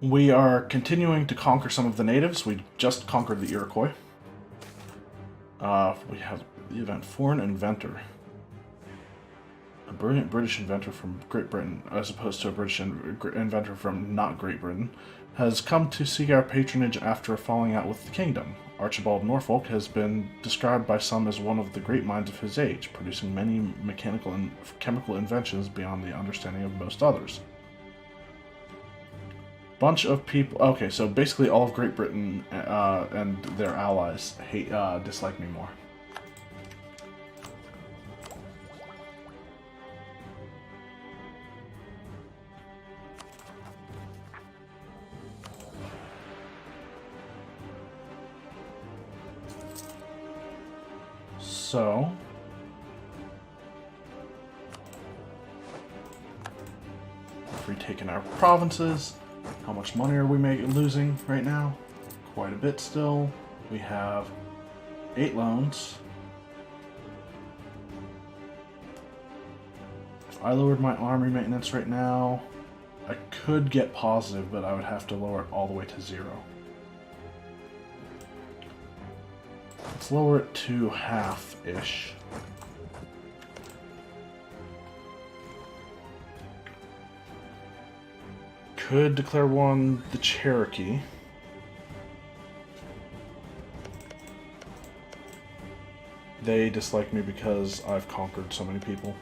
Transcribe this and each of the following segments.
We are continuing to conquer some of the natives. We just conquered the Iroquois. We have the event Foreign Inventor. A brilliant British inventor from Great Britain, as opposed to a British inventor from not Great Britain, has come to seek our patronage after a falling out with the kingdom. Archibald Norfolk has been described by some as one of the great minds of his age, producing many mechanical and chemical inventions beyond the understanding of most others. Bunch of people. Okay, so basically all of Great Britain and their allies dislike me more. So, if we've taken our provinces, how much money are we losing right now? Quite a bit still. We have 8 loans. If I lowered my army maintenance right now, I could get positive, but I would have to lower it all the way to 0. Let's lower it to half-ish. Could declare war on the Cherokee. They dislike me because I've conquered so many people.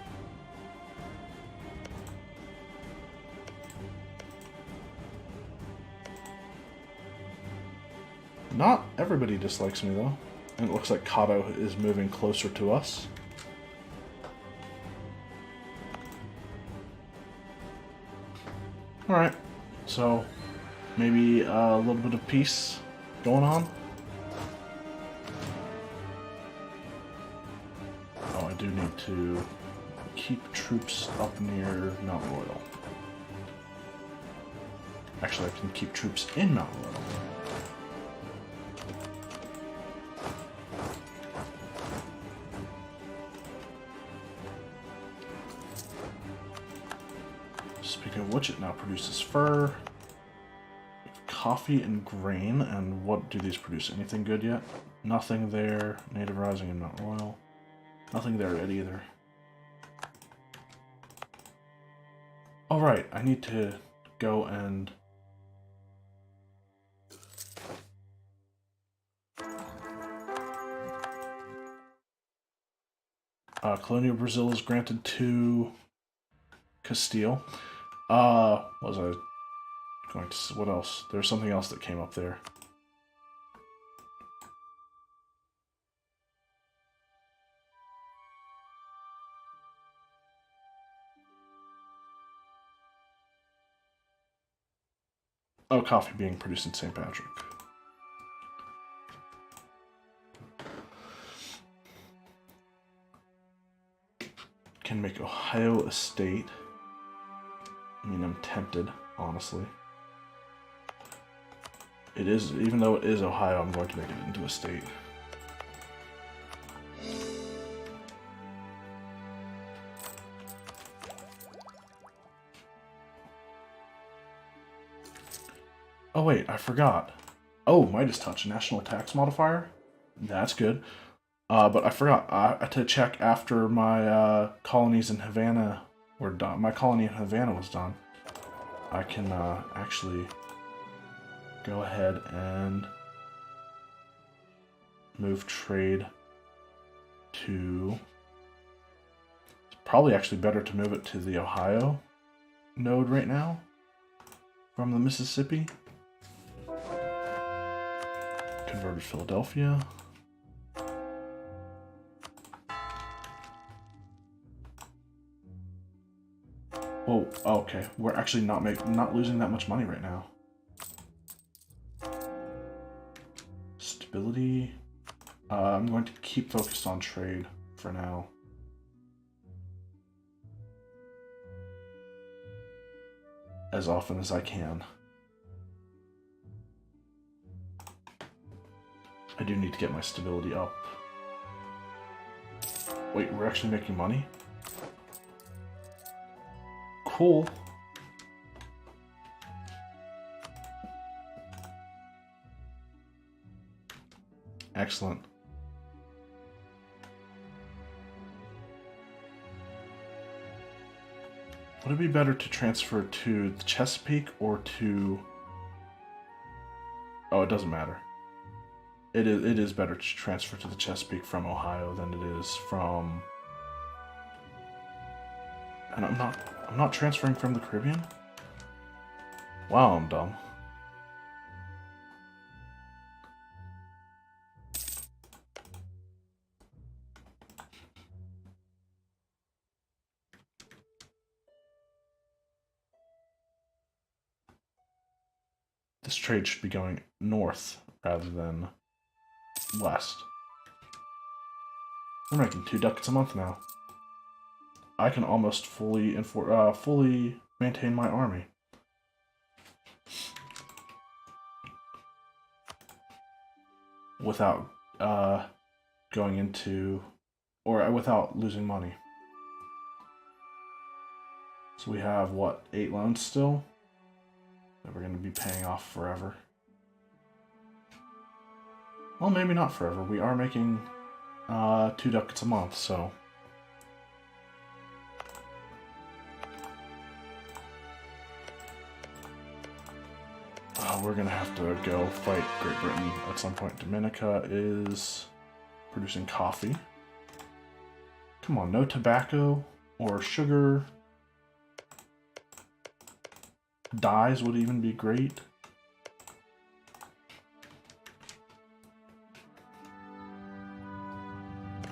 Not everybody dislikes me, though. And it looks like Kato is moving closer to us. Alright, so maybe a little bit of peace going on. Oh, I do need to keep troops up near Mount Royal. Actually, I can keep troops in Mount Royal. Speaking of which, it now produces fur, coffee, and grain. And what do these produce? Anything good yet? Nothing there. Native Rising and Mount Royal. Nothing there yet either. Alright, I need to go and... Colonial Brazil is granted to Castile. What was I going to... What else? There's something else that came up there. Oh, coffee being produced in St. Patrick. Can make Ohio a state. I mean, I'm tempted, honestly. It is, even though it is Ohio, I'm going to make it into a state. Oh wait, I forgot. Oh, Midas Touch, national tax modifier? That's good. But I forgot to check after my colonies in Havana were done. My colony in Havana was done. I can actually go ahead and move trade to... It's probably actually better to move it to the Ohio node right now from the Mississippi. Converted Philadelphia. Oh, okay. We're actually not losing that much money right now. Stability. I'm going to keep focused on trade for now. As often as I can. I do need to get my stability up. Wait, we're actually making money? Cool. Excellent. Would it be better to transfer to the Chesapeake or to... Oh, it doesn't matter. It is better to transfer to the Chesapeake from Ohio than it is from... And I'm not transferring from the Caribbean? Wow, I'm dumb. This trade should be going north rather than west. We're making 2 ducats a month now. I can almost fully maintain my army. Without going into, or without losing money. So we have, what, 8 loans still? That we're going to be paying off forever. Well, maybe not forever. We are making 2 ducats a month, so... we're going to have to go fight Great Britain at some point. Dominica is producing coffee. Come on, no tobacco or sugar. Dyes would even be great.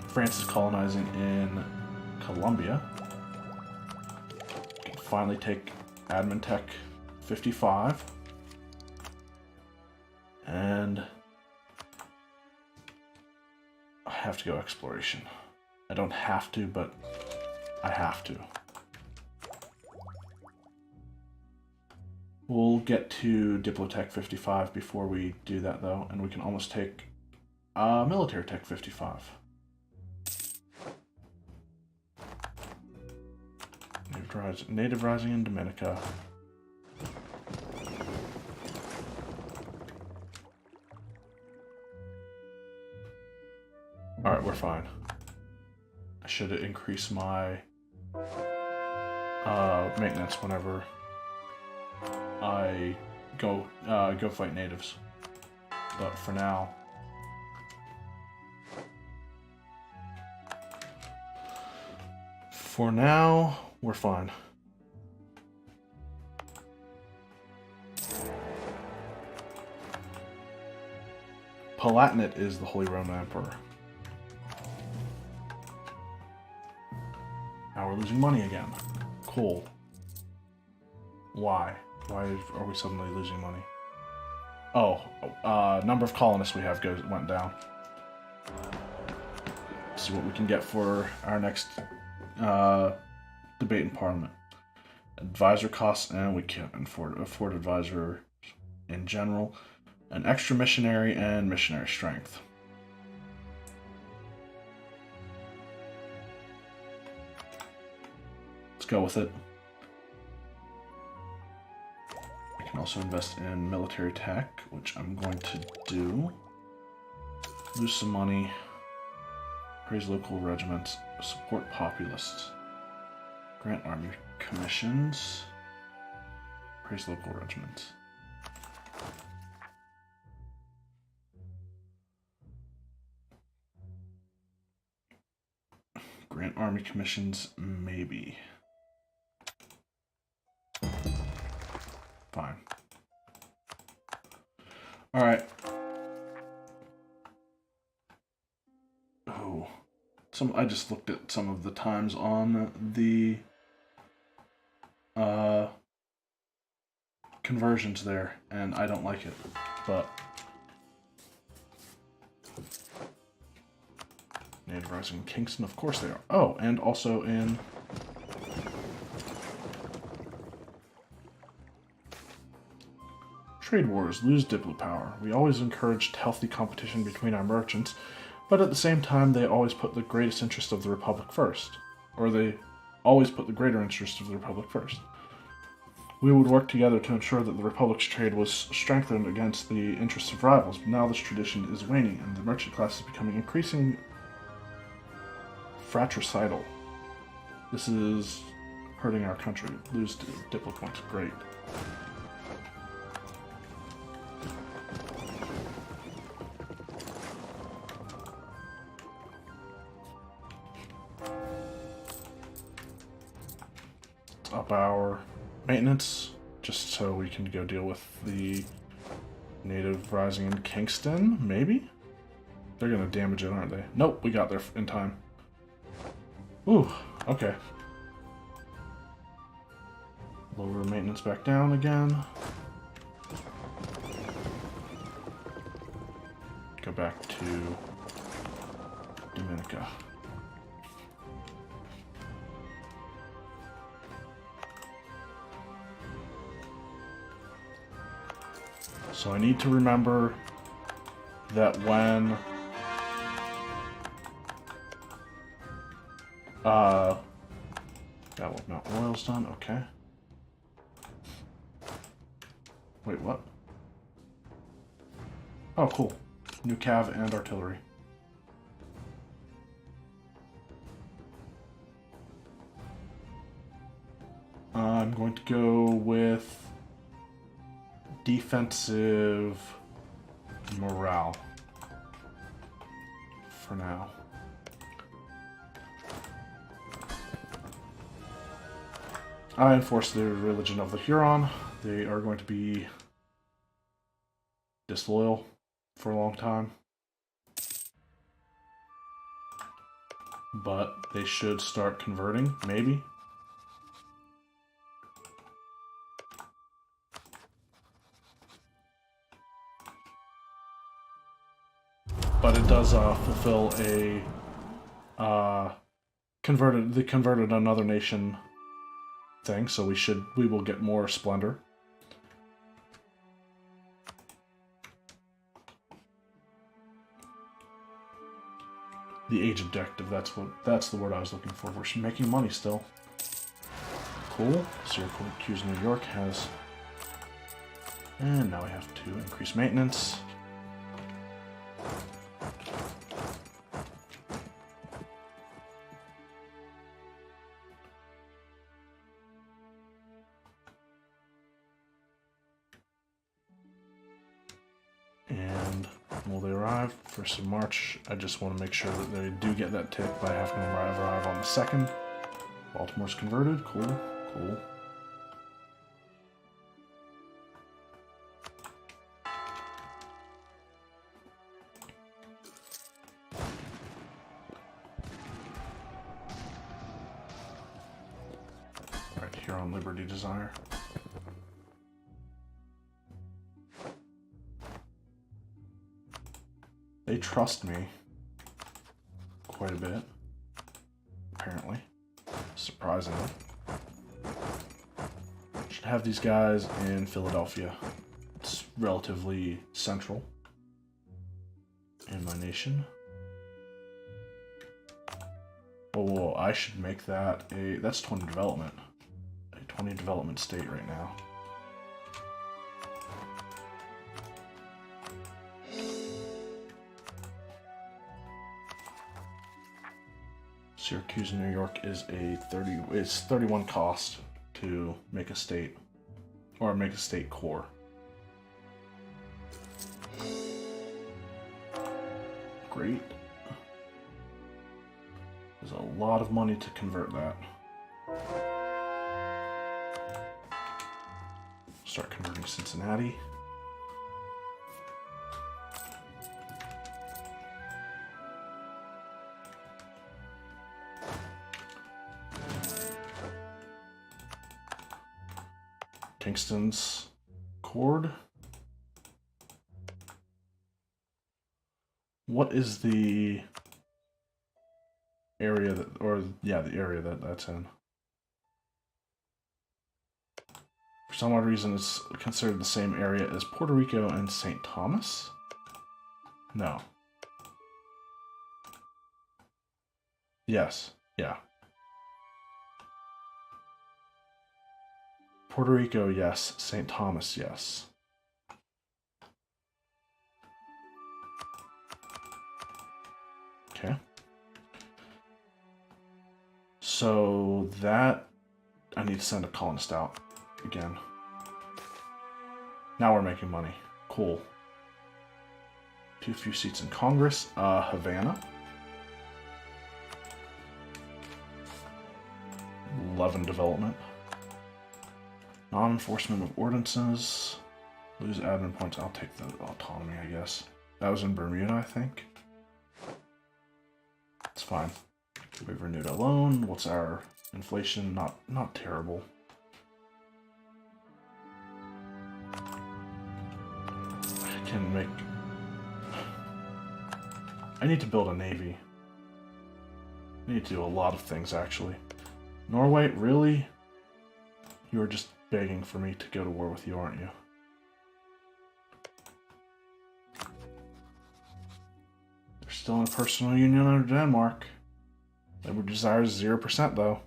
France is colonizing in Colombia. Can finally take Admin Tech 55. And I have to go exploration. I don't have to, but I have to. We'll get to Diplotech 55 before we do that, though, and we can almost take Military Tech 55. Native Rising in Dominica. Alright, we're fine. I should increase my maintenance whenever I go fight natives. But for now... we're fine. Palatinate is the Holy Roman Emperor. Now we're losing money again. Cool. Why? Why are we suddenly losing money? Oh, number of colonists we have went down. See what we can get for our next debate in Parliament. Advisor costs, and we can't afford advisor in general. An extra missionary and missionary strength. Let's go with it. I can also invest in military tech, which I'm going to do. Lose some money. Praise local regiments. Support populists. Grant army commissions. Praise local regiments. Grant army commissions, maybe. Fine. Alright. Oh. I just looked at some of the times on the conversions there, and I don't like it, but Native Rising in Kingston, of course they are. Oh, and also in trade wars, lose Diplo power. We always encouraged healthy competition between our merchants, but at the same time they always put the greatest interest of the Republic first. Or they always put the greater interest of the Republic first. We would work together to ensure that the Republic's trade was strengthened against the interests of rivals, but now this tradition is waning, and the merchant class is becoming increasingly fratricidal. This is hurting our country. Lose diplo points. Great. Up our maintenance, just so we can go deal with the native rising in Kingston, maybe? They're gonna damage it, aren't they? Nope, we got there in time. Ooh, okay. Lower maintenance back down again. Go back to Dominica. So I need to remember that when yeah, well, Mount Royal's done, okay. Wait, what? Oh, cool. New cav and artillery. I'm going to go with defensive morale for now. I enforce the religion of the Huron. They are going to be disloyal for a long time, but they should start converting, maybe. But it does fulfill a converted another nation thing, so we will get more splendor. The age objective, that's the word I was looking for. We're making money still. Cool. Syracuse, New York has, and now we have to increase maintenance. And will they arrive? First of March. I just want to make sure that they do get that tick by having them arrive on the 2nd. Baltimore's converted. Cool. Cool. Right here on Liberty Desire. They trust me quite a bit, apparently, surprisingly. Should have these guys in Philadelphia. It's relatively central in my nation. Oh, I should make that that's 20 development. A 20 development state right now. Syracuse, New York is it's 31 cost to make a state, or make a state core. Great. There's a lot of money to convert that. Start converting Cincinnati. Kingston's chord. What is the area that, or yeah, the area that that's in? For some odd reason, it's considered the same area as Puerto Rico and St. Thomas? No. Yes. Yeah. Puerto Rico, yes. St. Thomas, yes. Okay. So that... I need to send a colonist out again. Now we're making money. Cool. Too few seats in Congress. Havana. 11 development. Non-enforcement of ordinances. Lose admin points. I'll take the autonomy, I guess. That was in Bermuda, I think. It's fine. We've renewed a loan. What's our inflation? Not terrible. I can make... I need to build a navy. I need to do a lot of things, actually. Norway, really? You are just begging for me to go to war with you, aren't you? They're still in a personal union under Denmark. Labor desires 0% though.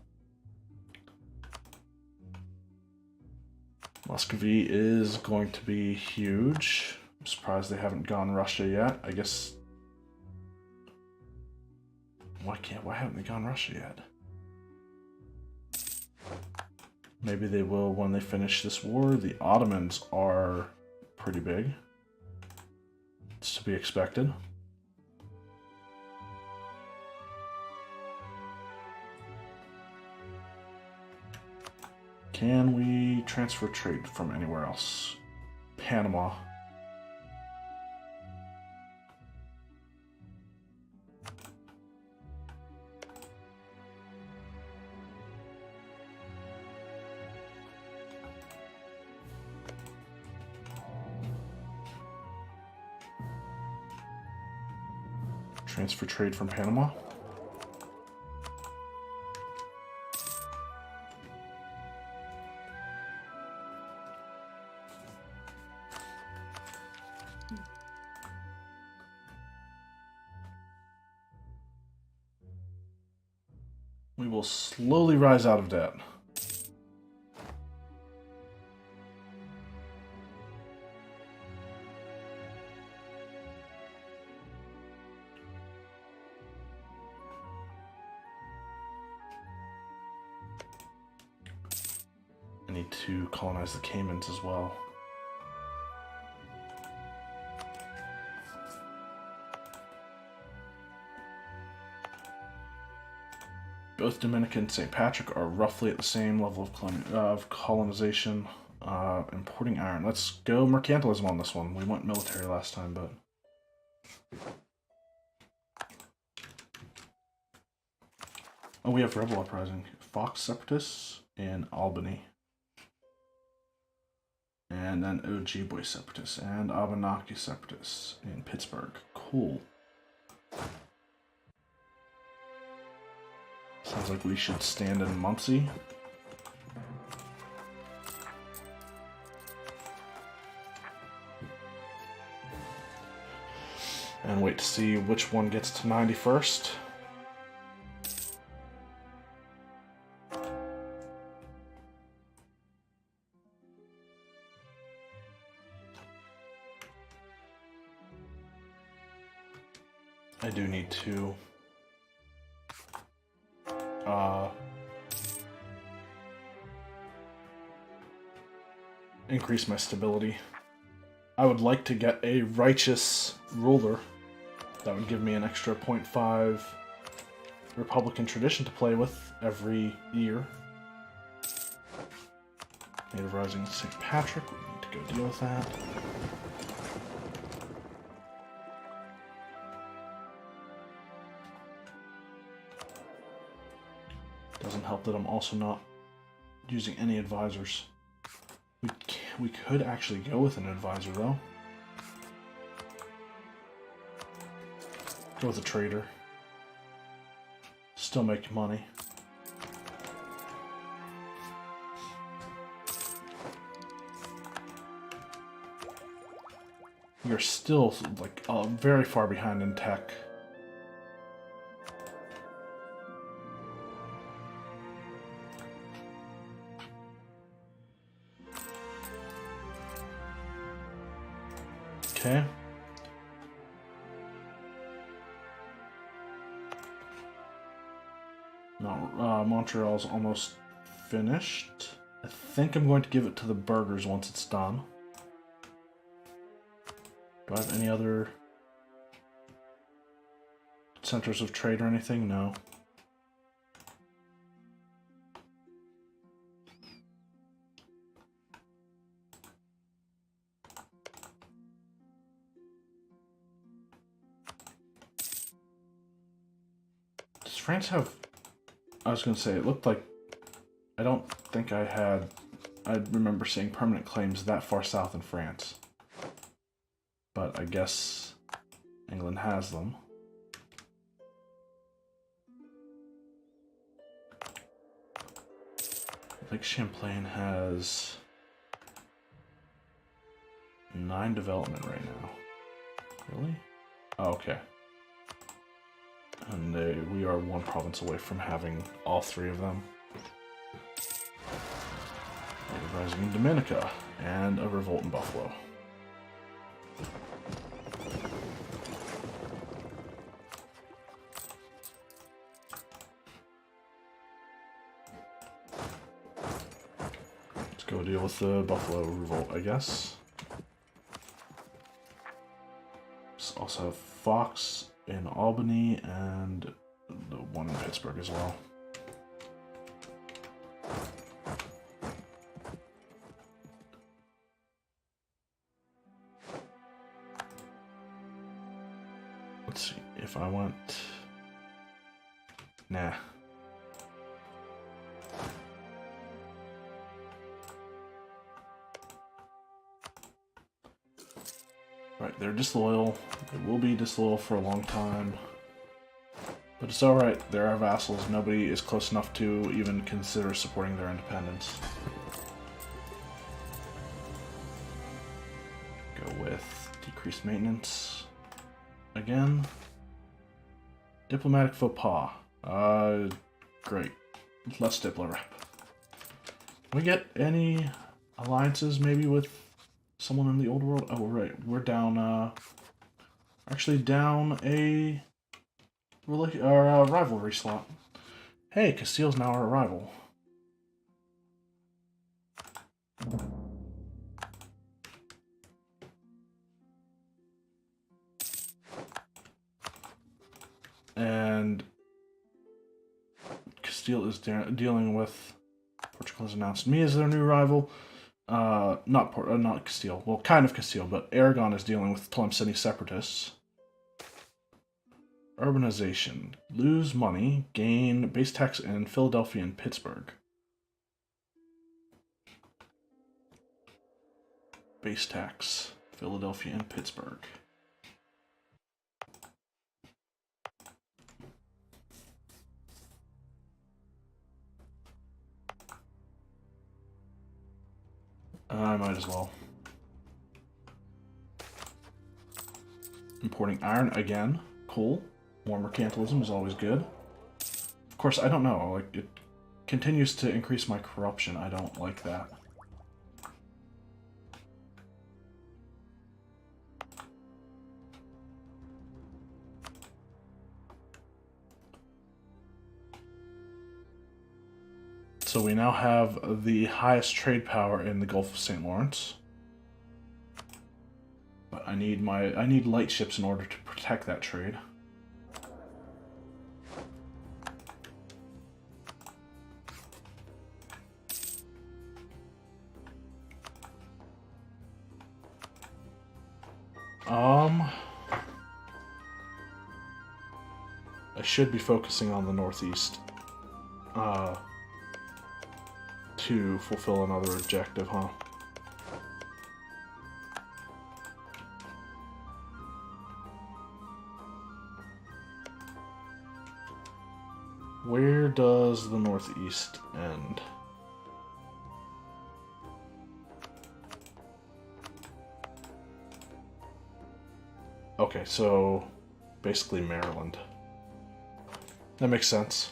Muscovy is going to be huge. I'm surprised they haven't gone Russia yet. I guess... Why haven't they gone Russia yet? Maybe they will when they finish this war. The Ottomans are pretty big. It's to be expected. Can we transfer trade from anywhere else? Panama. Transfer trade from Panama. We will slowly rise out of debt. I need to colonize the Caymans as well. Both Dominican and St. Patrick are roughly at the same level of colonization. Importing iron. Let's go mercantilism on this one. We went military last time, but... Oh, we have rebel uprising. Fox separatists in Albany. And then Ojibwe separatists and Abenaki separatists in Pittsburgh. Cool. Sounds like we should stand in Muncie. And wait to see which one gets to 91st. I do need to increase my stability. I would like to get a righteous ruler. That would give me an extra 0.5 Republican tradition to play with every year. Native Rising St. Patrick, we need to go deal with that. Doesn't help that I'm also not using any advisors. We could actually go with an advisor, though. Go with a trader. Still make money. You're still, like, very far behind in tech. Okay. No, Montreal's almost finished. I think I'm going to give it to the burgers once it's done. Do I have any other centers of trade or anything? No. Does France have... I was going to say, it looked like... I don't think I had... I remember seeing permanent claims that far south in France. But I guess England has them. Lake Champlain has 9 development right now. Really? Oh, okay. And we are 1 province away from having all 3 of them. A rising in Dominica, and a revolt in Buffalo. Let's go deal with the Buffalo revolt, I guess. Also have Fox in Albany and the one in Pittsburgh as well. Let's see if I want... Nah. Right, they're disloyal. They will be disloyal for a long time. But it's alright, they're our vassals. Nobody is close enough to even consider supporting their independence. Go with decreased maintenance. Again. Diplomatic faux pas. Great. Less diplo rep. Can we get any alliances maybe with someone in the old world? Oh, right. We're down, actually down a rivalry slot. Hey, Castile's now our rival. And Castile is dealing with... Portugal has announced me as their new rival. Not Castile. Well, kind of Castile, but Aragon is dealing with Tlemceni separatists. Urbanization. Lose money. Gain base tax in Philadelphia and Pittsburgh. Base tax. Philadelphia and Pittsburgh. I might as well. Importing iron again. Cool. More mercantilism is always good. Of course, I don't know. Like, it continues to increase my corruption. I don't like that. So we now have the highest trade power in the Gulf of St. Lawrence. But I need light ships in order to protect that trade. I should be focusing on the northeast. To fulfill another objective, huh? Where does the northeast end? Okay, so basically Maryland. That makes sense.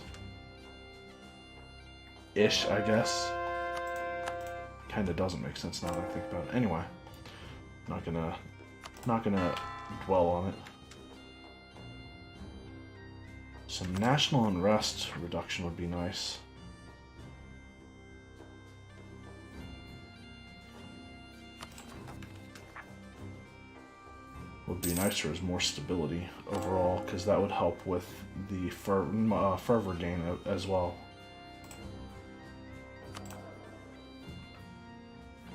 Ish, I guess. Kinda doesn't make sense now that I think about it. Anyway, I'm not gonna Not gonna dwell on it. Some national unrest reduction would be nice. Would be nicer as more stability overall, because that would help with the fervor gain as well.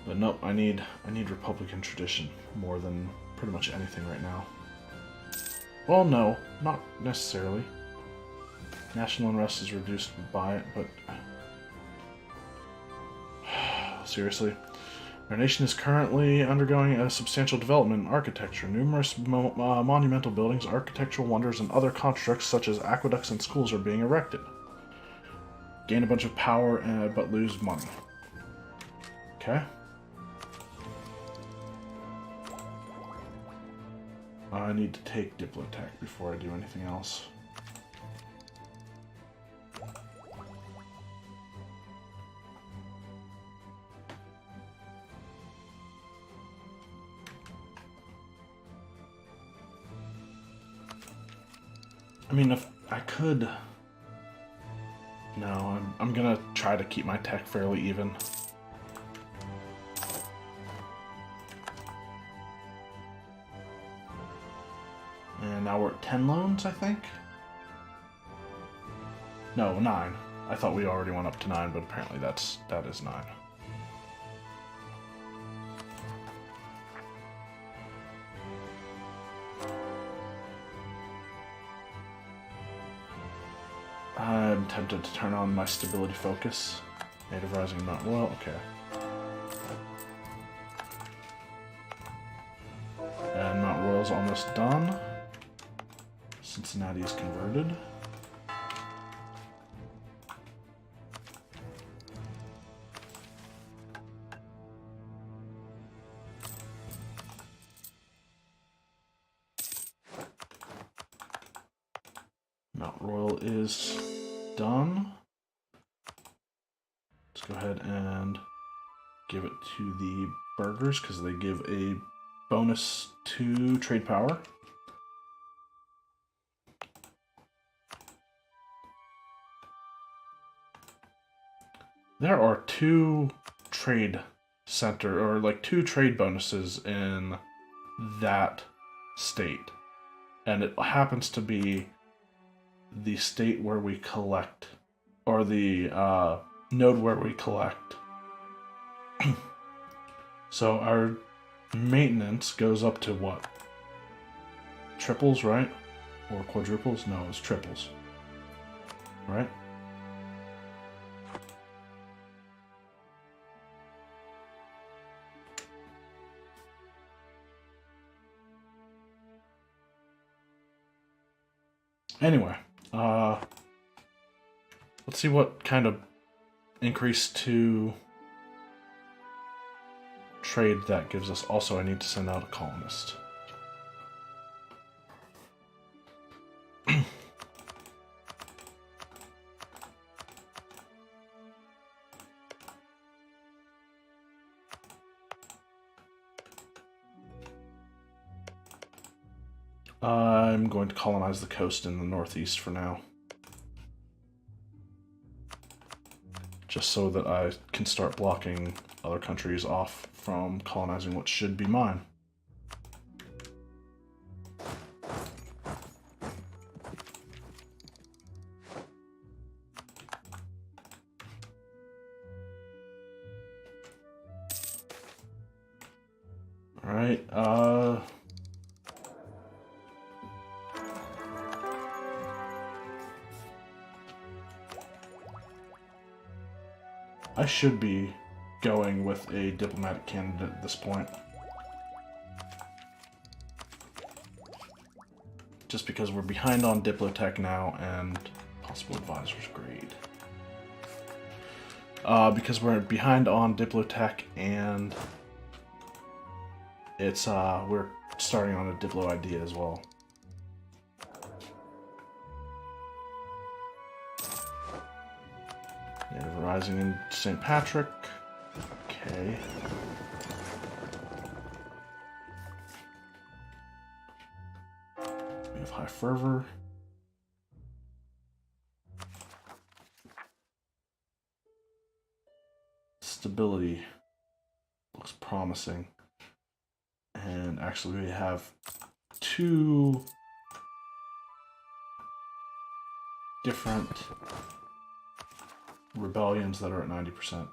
But nope, I need Republican tradition more than pretty much anything right now. Well, no, not necessarily. National unrest is reduced by it, but seriously. Our nation is currently undergoing a substantial development in architecture. Numerous monumental buildings, architectural wonders, and other constructs such as aqueducts and schools are being erected. Gain a bunch of power, but lose money. Okay. I need to take Diplotech before I do anything else. I mean, if I could... No, I'm gonna try to keep my tech fairly even. And now we're at 10 loans, I think? No, 9. I thought we already went up to 9, but apparently that is 9. I'm tempted to turn on my stability focus. Native Rising Mount Royal, okay. And Mount Royal's almost done. Cincinnati is converted. Mount Royal is done. Let's go ahead and give it to the burghers because they give a bonus to trade power. There are 2 trade center, or like 2 trade bonuses in that state. And it happens to be the state where we collect, or the node where we collect. So our maintenance goes up to what? Triples, right? Or quadruples? No, it's triples. Right? Anyway, let's see what kind of increase to trade that gives us. Also, I need to send out a colonist. I'm going to colonize the coast in the northeast for now. Just so that I can start blocking other countries off from colonizing what should be mine. Alright, I should be going with a diplomatic candidate at this point. Just because we're behind on Diplotech now and possible advisor's grade. Because we're behind on Diplotech and it's we're starting on a Diplo idea as well. Native Rising in St. Patrick. Okay. with high fervor. Stability looks promising. And actually we have 2 different rebellions that are at 90%.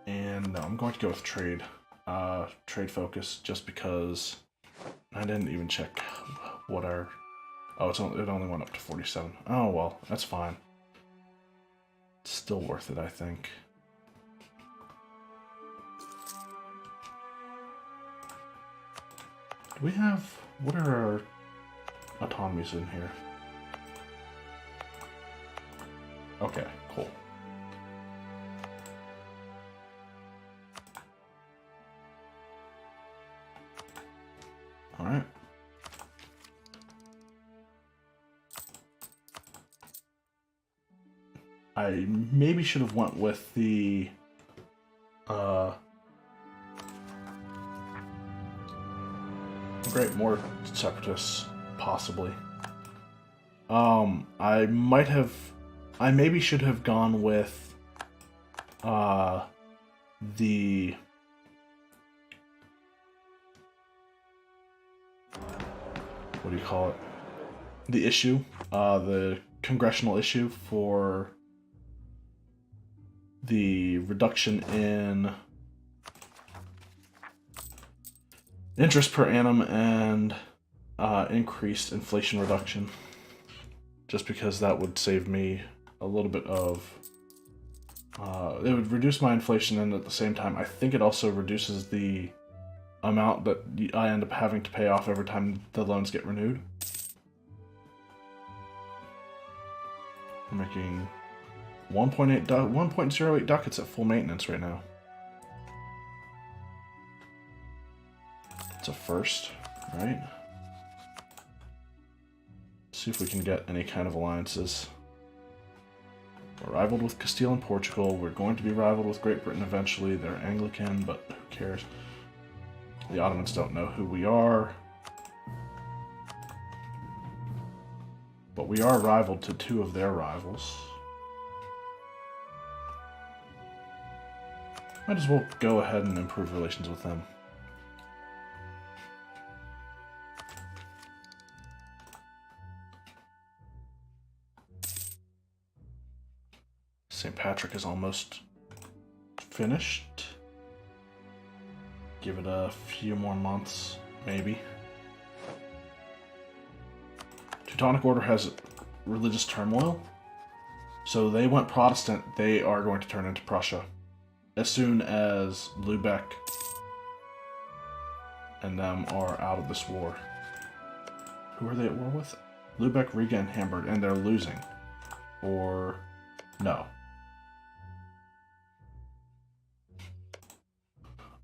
And no, I'm going to go with trade. Trade focus, just because I didn't even check what our... Oh, it only went up to 47. Oh, well, that's fine. It's still worth it, I think. Do we have... What are our autonomies in here? Okay, cool. Alright. I maybe should have went with the Great More Separatists, possibly. I maybe should have gone with the what do you call it? The issue, the congressional issue for the reduction in interest per annum and increased inflation reduction. Just because that would save me a little bit of... it would reduce my inflation, and at the same time, I think it also reduces the amount that I end up having to pay off every time the loans get renewed. I'm making 1.08 ducats at full maintenance right now. It's a first, right? See if we can get any kind of alliances. We're rivaled with Castile and Portugal. We're going to be rivaled with Great Britain eventually. They're Anglican, but who cares? The Ottomans don't know who we are. But we are rivaled to 2 of their rivals. Might as well go ahead and improve relations with them. St. Patrick is almost finished. Give it a few more months, maybe. Teutonic Order has religious turmoil. So they went Protestant, they are going to turn into Prussia. As soon as Lubeck and them are out of this war. Who are they at war with? Lubeck, Riga, and Hamburg, and they're losing. Or... no.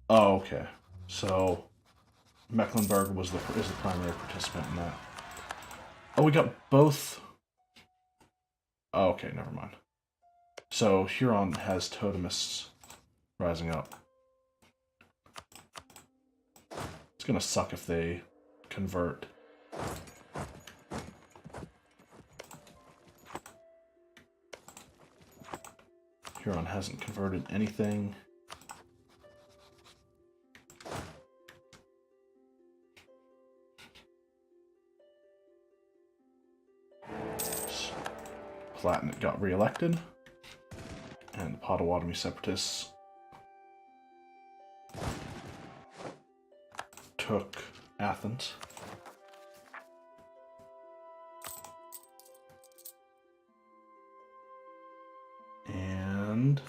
Oh, okay. So Mecklenburg is the primary participant in that. Oh, we got both. Oh, okay, never mind. So Huron has totemists rising up. It's gonna suck if they convert. Huron hasn't converted anything. Palatinate got re-elected, and the Potawatomi Separatists took Athens. And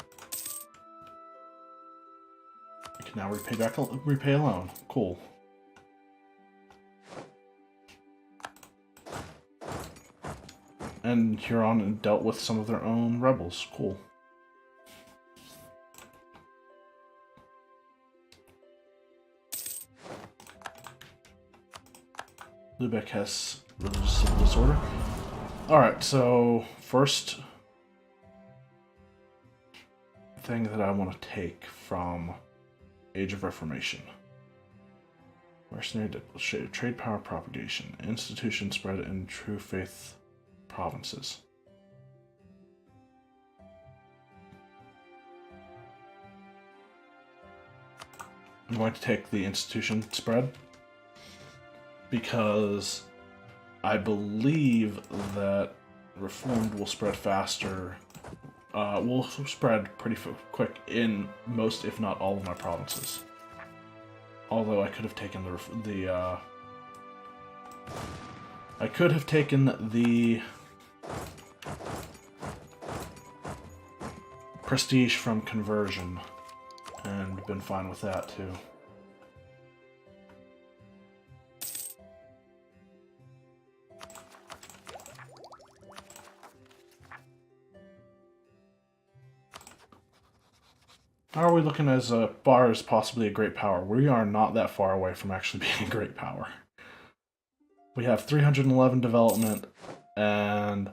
we can now repay a loan. Cool. And Huron dealt with some of their own rebels. Cool. Lubeck has religious civil disorder. Alright, so first thing that I want to take from Age of Reformation. Mercenary trade power propagation. Institution spread in true faith provinces. I'm going to take the institution spread because I believe that Reformed will spread faster. Will spread pretty quick in most, if not all, of my provinces. Although I could have taken the prestige from conversion and been fine with that too. How are we looking as far as possibly a great power? We are not that far away from actually being a great power. We have 311 development, and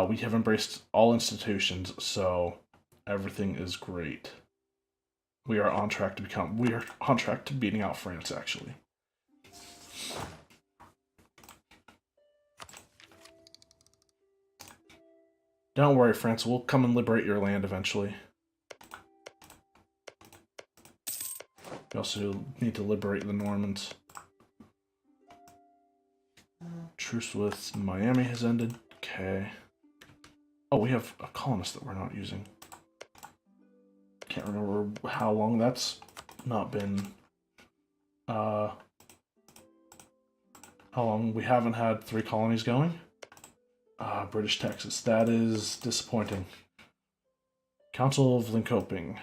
we have embraced all institutions, so everything is great. We are on track to beating out France, actually. Don't worry, France, we'll come and liberate your land eventually. We also need to liberate the Normans. Truce with Miami has ended. Okay. Oh, we have a colonist that we're not using. Can't remember how long that's not been. How long we haven't had 3 colonies going. British Texas. That is disappointing. Council of Linkoping.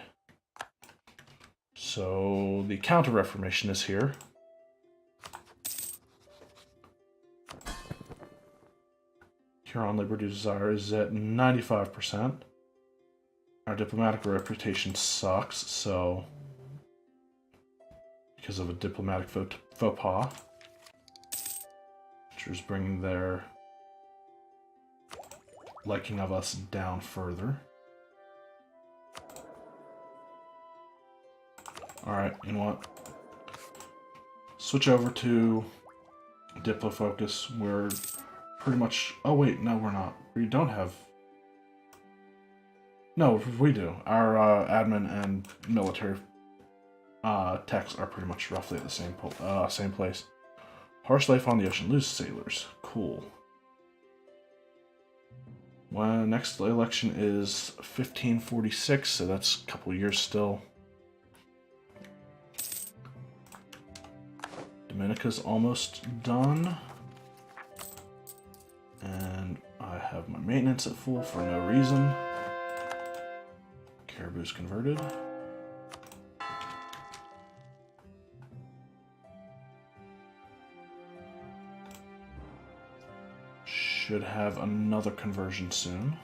So the Counter-Reformation is here. Huron Liberty Desire is at 95%. Our diplomatic reputation sucks, so because of a diplomatic faux pas, which is bringing their liking of us down further. Alright, you know what? Switch over to Diplo Focus. We're pretty much... Oh wait, no we're not. We don't have... No, we do. Our admin and military techs are pretty much roughly at the same place. Harsh life on the ocean. Lose sailors. Cool. Well, next election is 1546, so that's a couple years still. Dominica's almost done. And I have my maintenance at full for no reason. Caribou's converted. Should have another conversion soon.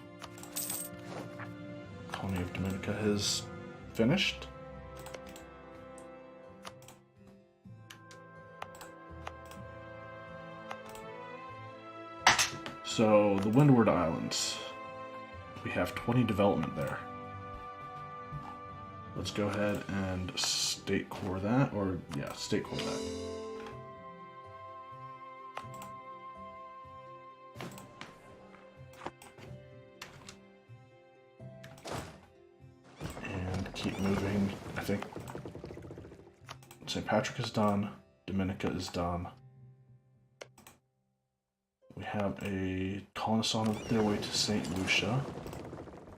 Colony of Dominica has finished. So, the Windward Islands. We have 20 development there. Let's go ahead and state core that, or yeah, state core that. And keep moving. I think St. Patrick is done, Dominica is done. We have a colonist on their way to St. Lucia.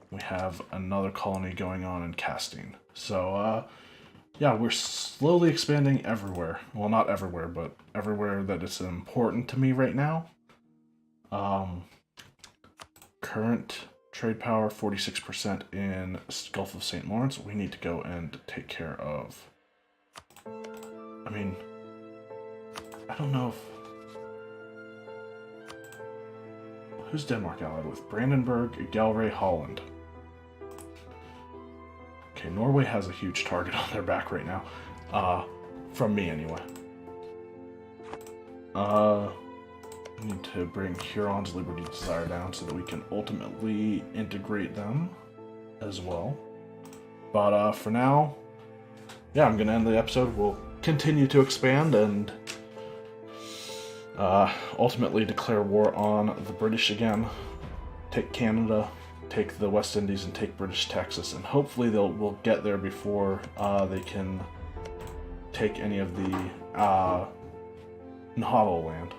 We have another colony going on in Castine. So, yeah, we're slowly expanding everywhere. Well, not everywhere, but everywhere that is important to me right now. Current trade power, 46% in Gulf of St. Lawrence. We need to go and take care of... I mean, I don't know if... Who's Denmark allied with? Brandenburg, Galway, Holland. Okay, Norway has a huge target on their back right now. From me, anyway. We need to bring Huron's Liberty Desire down so that we can ultimately integrate them as well. But for now, yeah, I'm going to end the episode. We'll continue to expand and ultimately declare war on the British again. Take Canada, take the West Indies, and take British Texas. And hopefully we'll get there before they can take any of the Nahuatl land.